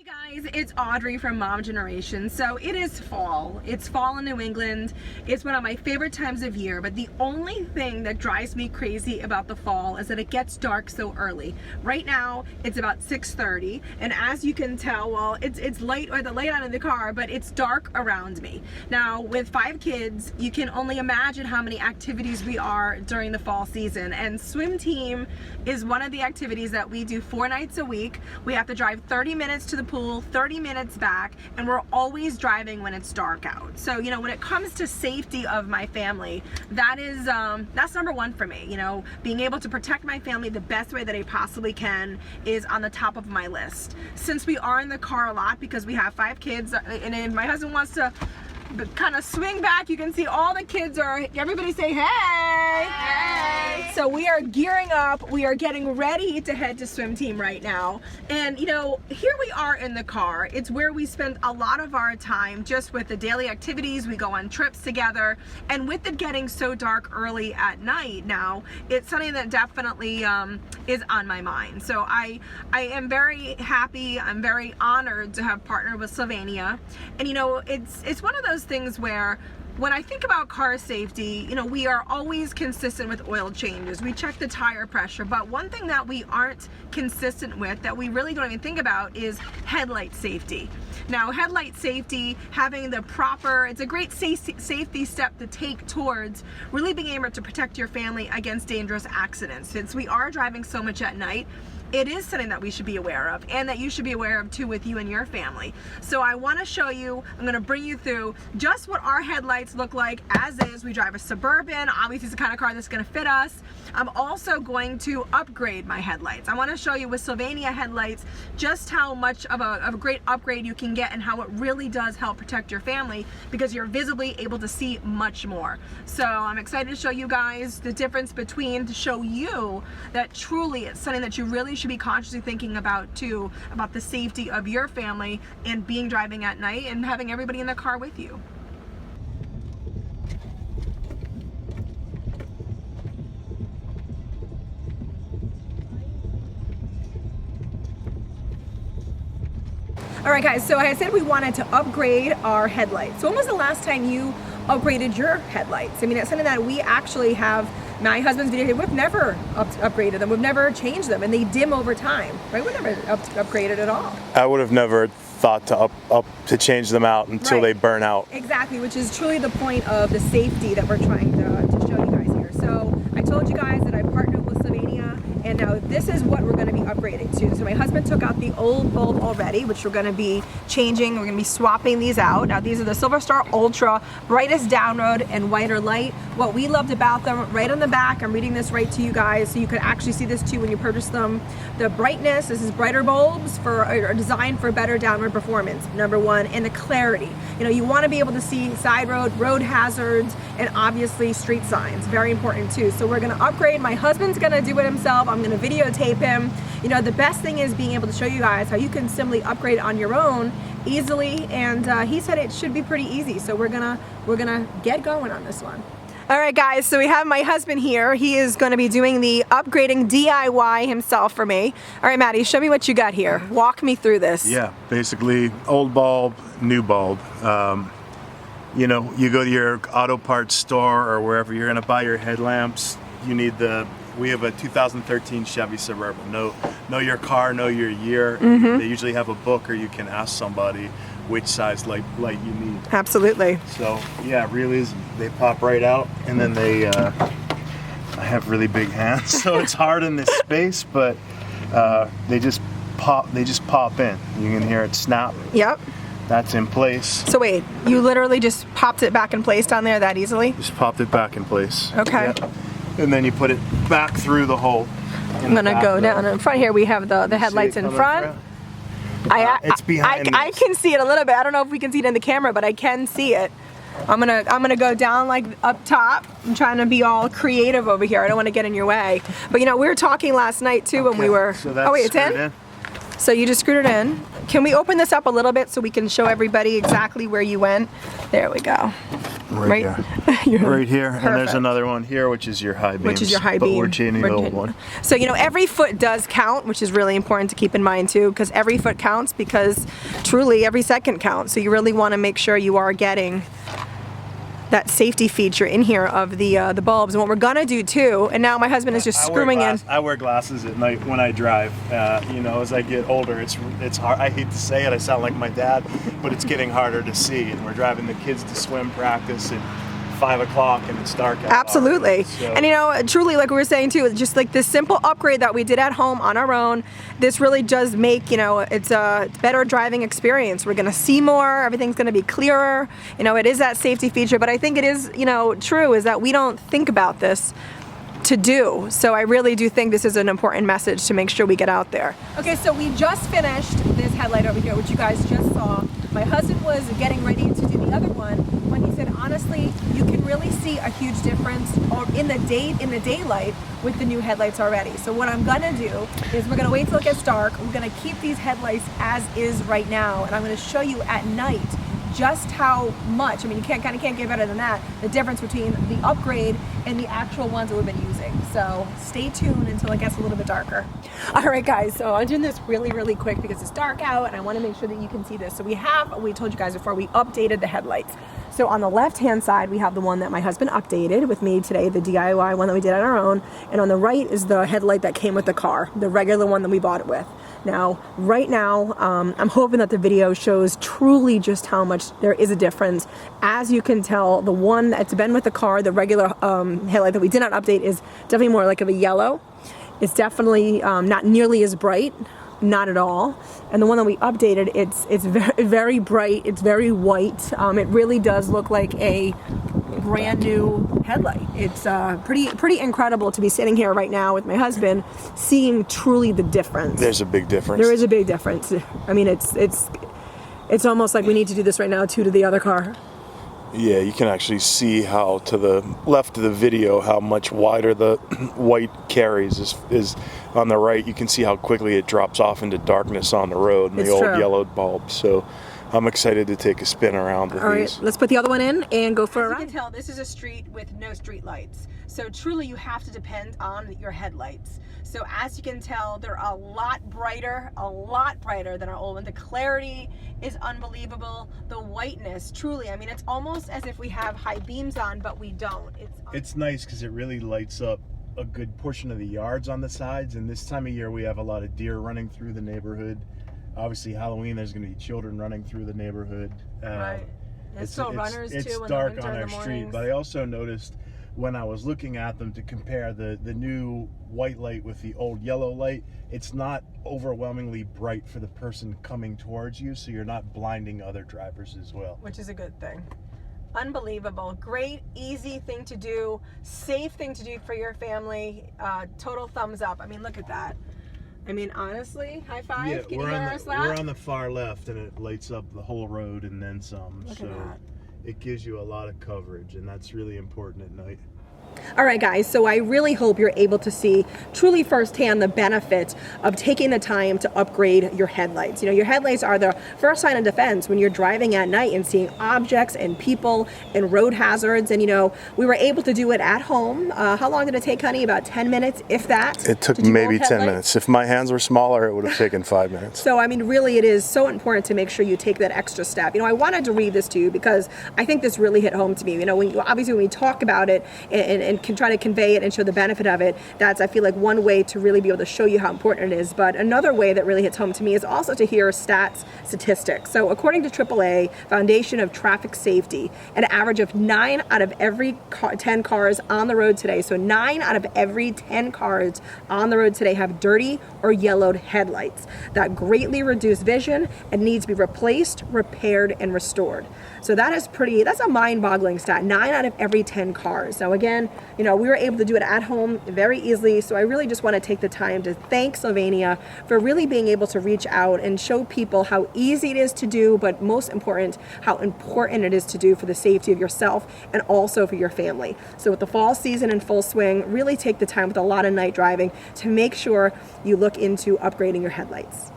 Guys, it's Audrey from Mom Generation. So it is fall. It's fall in New England. It's one of my favorite times of year, but the only thing that drives me crazy about the fall is that it gets dark so early. Right now, it's about 6:30, and as you can tell, well, it's light, or the light on in the car, but it's dark around me. Now, with 5 kids, you can only imagine how many activities we are during the fall season, and swim team is one of the activities that we do 4 nights a week. We have to drive 30 minutes to the pool, 30 minutes back, and we're always driving when it's dark out. So, you know, when it comes to safety of my family, that is that's number one for me. You know, being able to protect my family the best way that I possibly can is on the top of my list. Since we are in the car a lot because we have 5 kids, and if my husband wants to kind of swing back, you can see all the kids are, everybody say hey! Hey! So we are gearing up, we are getting ready to head to swim team right now. And you know, here we are in the car. It's where we spend a lot of our time just with the daily activities. We go on trips together, and with it getting so dark early at night now, it's something that definitely is on my mind. So I am very happy, I'm very honored to have partnered with SYLVANIA. And you know, it's one of those things where when I think about car safety, you know, we are always consistent with oil changes. We check the tire pressure, but one thing that we aren't consistent with, that we really don't even think about, is headlight safety. Now, headlight safety, having the proper, it's a great safety step to take towards really being able to protect your family against dangerous accidents. Since we are driving so much at night, it is something that we should be aware of, and that you should be aware of too with you and your family. So I want to show you, I'm going to bring you through just what our headlights look like as is. We drive a Suburban, obviously it's the kind of car that's going to fit us. I'm also going to upgrade my headlights. I want to show you with SYLVANIA headlights just how much of a great upgrade you can get, and how it really does help protect your family because you're visibly able to see much more. So I'm excited to show you guys the difference between, to show you that truly it's something that you really should be consciously thinking about too, about the safety of your family and driving at night and having everybody in the car with you. All right guys, so I said we wanted to upgrade our headlights. So when was the last time you upgraded your headlights? I mean, it's something that we actually have. My husband's video, we've never upgraded them. We've never changed them, and they dim over time, right? We've never upgraded at all. I would have never thought to change them out until they burn out. Exactly, which is truly the point of the safety that we're trying to show you guys here. So I told you guys that I partnered with SYLVANIA, and now this is what we're going to be upgrading to. So my husband took out the old bulb already, which we're going to be changing. We're going to be swapping these out. Now these are the SilverStar ULTRA, brightest download and whiter light. What we loved about them, right on the back, I'm reading this right to you guys so you could actually see this too when you purchase them. The brightness, this is brighter bulbs are designed for better downward performance, number one, and the clarity. You know, you want to be able to see side road hazards, and obviously street signs, very important too. So we're going to upgrade. My husband's going to do it himself. I'm going to videotape him. You know, the best thing is being able to show you guys how you can simply upgrade on your own easily, and he said it should be pretty easy. So we're gonna get going on this one. All right guys, so we have my husband here. He is going to be doing the upgrading DIY himself for me. All right, Maddie, show me what you got here. Walk me through this. Yeah, basically old bulb, new bulb. You know, you go to your auto parts store or wherever you're going to buy your headlamps, you need we have a 2013 Chevy Suburban. Know your car, know your year. They usually have a book, or you can ask somebody which size light you need. Absolutely. So yeah, really, they pop right out, and then they I have really big hands, so it's hard in this space, but they just pop in. You can hear it snap. Yep. That's in place. So wait, you literally just popped it back in place down there that easily? Just popped it back in place. Okay. Yep. And then you put it back through the hole. I'm gonna go down in front here. We have the headlights in front. It's behind I can see it a little bit. I don't know if we can see it in the camera, but I can see it. I'm gonna go down like up top. I'm trying to be all creative over here. I don't want to get in your way. But you know, we were talking last night too when we were. So that's oh wait, it's in? So you just screwed it in. can we open this up a little bit so we can show everybody exactly where you went? There we go. Right here. Right here. Perfect. And there's another one here, which is your high beams. Which is your high beam. But we're changing the old one. So, you know, every foot does count, which is really important to keep in mind too, because every foot counts, because truly every second counts. So you really want to make sure you are getting that safety feature in here of the bulbs. And what we're gonna do too, and now my husband is just screwing in. I wear glasses at night when I drive. You know, as I get older, it's hard. I hate to say it, I sound like my dad, but it's getting harder to see. And we're driving the kids to swim practice at 5 o'clock and it's dark out. Absolutely. So. And you know, truly, like we were saying too, just like this simple upgrade that we did at home on our own, this really does make, you know, it's a better driving experience. We're gonna see more, everything's gonna be clearer. You know, it is that safety feature, but I think it is, you know, true is that we don't think about this to do. So I really do think this is an important message to make sure we get out there. Okay, so we just finished this headlight over here, which you guys just saw. My husband was getting ready to do the other one when he said, honestly, you can really see a huge difference in the daylight with the new headlights already. So what I'm gonna do is we're gonna wait till it gets dark. We're gonna keep these headlights as is right now, and I'm gonna show you at night just how much, I mean, you can't get better than that, the difference between the upgrade and the actual ones that we've been using. So stay tuned until it gets a little bit darker. All right, guys, so I'm doing this really, really quick because it's dark out and I want to make sure that you can see this. So we told you guys before, we updated the headlights. So on the left-hand side, we have the one that my husband updated with me today, the DIY one that we did on our own. And on the right is the headlight that came with the car, the regular one that we bought it with. Now, right now, I'm hoping that the video shows truly just how much there is a difference. As you can tell, the one that's been with the car, the regular headlight that we did not update, is definitely more like of a yellow. It's definitely not nearly as bright, not at all. And the one that we updated, it's very, very bright, it's very white. It really does look like a brand new headlight. It's pretty incredible to be sitting here right now with my husband, seeing truly the difference. There's a big difference. There is a big difference. I mean, it's almost like we need to do this right now too to the other car. Yeah, you can actually see how to the left of the video how much wider the white carries is on the right. You can see how quickly it drops off into darkness on the road in the old yellowed bulb. So I'm excited to take a spin around with these. All right, let's put the other one in and go for a ride. As you can tell, this is a street with no street lights. So truly you have to depend on your headlights. So as you can tell, they're a lot brighter than our old one. The clarity is unbelievable. The whiteness, truly, I mean, it's almost as if we have high beams on, but we don't. It's nice because it really lights up a good portion of the yards on the sides. And this time of year, we have a lot of deer running through the neighborhood. Obviously, Halloween, there's going to be children running through the neighborhood. Right. It's still runners too. It's dark on our street, but I also noticed when I was looking at them to compare the new white light with the old yellow light, it's not overwhelmingly bright for the person coming towards you, so you're not blinding other drivers as well. Which is a good thing. Unbelievable. Great, easy thing to do, safe thing to do for your family. Total thumbs up. I mean, look at that. I mean, honestly, high five. Yeah, can you hear us laugh? We're on the far left, and it lights up the whole road and then some. Look at that. It gives you a lot of coverage, and that's really important at night. All right, guys, so I really hope you're able to see truly firsthand the benefit of taking the time to upgrade your headlights. You know, your headlights are the first sign of defense when you're driving at night and seeing objects and people and road hazards. And, you know, we were able to do it at home. How long did it take, honey? About 10 minutes, if that? It took maybe 10 minutes. If my hands were smaller, it would have taken 5 minutes. So, I mean, really, it is so important to make sure you take that extra step. You know, I wanted to read this to you because I think this really hit home to me. You know, obviously when we talk about it and can try to convey it and show the benefit of it, that's, I feel like, one way to really be able to show you how important it is. But another way that really hits home to me is also to hear statistics. So according to AAA, Foundation of Traffic Safety, an average of 9 out of every 10 cars on the road today, so 9 out of every 10 cars on the road today have dirty or yellowed headlights that greatly reduce vision and need to be replaced, repaired, and restored. So that's a mind-boggling stat, 9 out of every 10 cars. Now again, you know, we were able to do it at home very easily, so I really just want to take the time to thank Sylvania for really being able to reach out and show people how easy it is to do, but most important, how important it is to do for the safety of yourself and also for your family. So with the fall season in full swing, really take the time with a lot of night driving to make sure you look into upgrading your headlights.